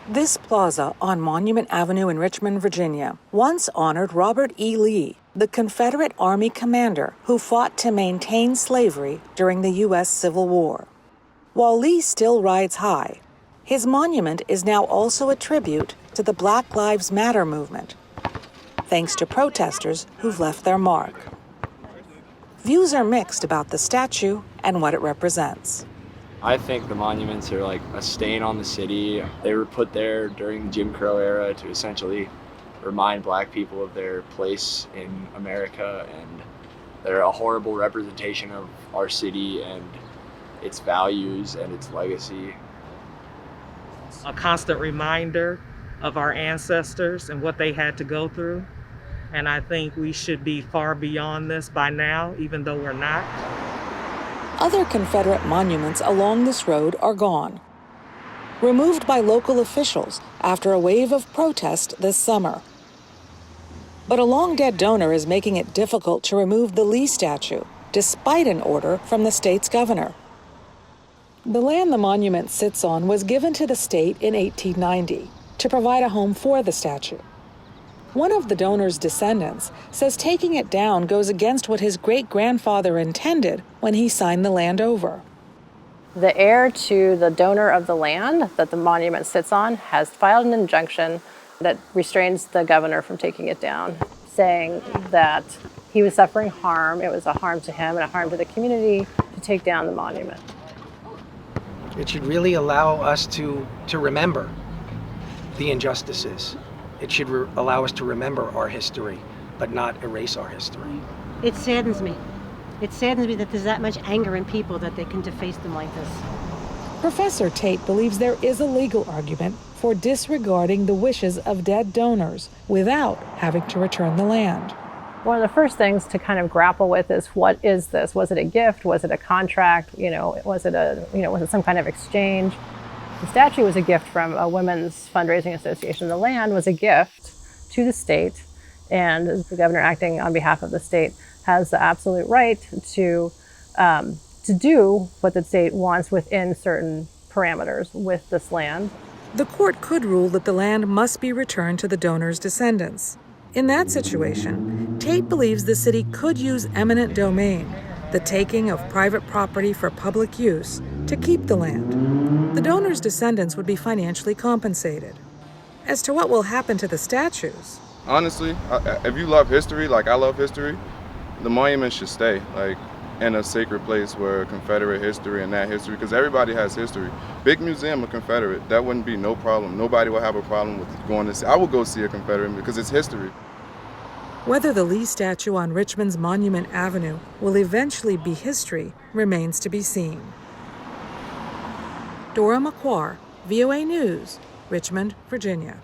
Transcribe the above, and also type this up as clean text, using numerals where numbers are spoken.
This plaza on Monument Avenue in Richmond, Virginia, once honored Robert E. Lee, the Confederate Army commander who fought to maintain slavery during the U.S. Civil War. While Lee still rides high, his monument is now also a tribute to the Black Lives Matter movement, thanks to protesters who've left their mark. Views are mixed about the statue and what it represents. I think the monuments are like a stain on the city. They were put there during the Jim Crow era to essentially remind Black people of their place in America, and they're a horrible representation of our city and its values and its legacy. A constant reminder of our ancestors and what they had to go through. And I think we should be far beyond this by now, even though we're not. Other Confederate monuments along this road are gone, removed by local officials after a wave of protest this summer. But a long-dead donor is making it difficult to remove the Lee statue, despite an order from the state's governor. The land the monument sits on was given to the state in 1890 to provide a home for the statue. One of the donor's descendants says taking it down goes against what his great-grandfather intended when he signed the land over. The heir to the donor of the land that the monument sits on has filed an injunction that restrains the governor from taking it down, saying that he was suffering harm, it was a harm to him and a harm to the community to take down the monument. It should really allow us to remember the injustices. It should allow us to remember our history, but not erase our history. It saddens me. It saddens me that there's that much anger in people that they can deface them like this. Professor Tate believes there is a legal argument for disregarding the wishes of dead donors without having to return the land. One of the first things to kind of grapple with is, what is this? Was it a gift? Was it a contract? Was it some kind of exchange? The statue was a gift from a women's fundraising association. The land was a gift to the state, and the governor, acting on behalf of the state, has the absolute right to do what the state wants within certain parameters with this land. The court could rule that the land must be returned to the donor's descendants. In that situation, Tate believes the city could use eminent domain, the taking of private property for public use, to keep the land. The donor's descendants would be financially compensated. As to what will happen to the statues, honestly, if you love history, like I love history, the monument should stay in a sacred place where Confederate history and that history, because everybody has history. Big museum of Confederate, that wouldn't be no problem. Nobody will have a problem with going to see. I will go see a Confederate because it's history. Whether the Lee statue on Richmond's Monument Avenue will eventually be history remains to be seen. Dora McQuarr, VOA News, Richmond, Virginia.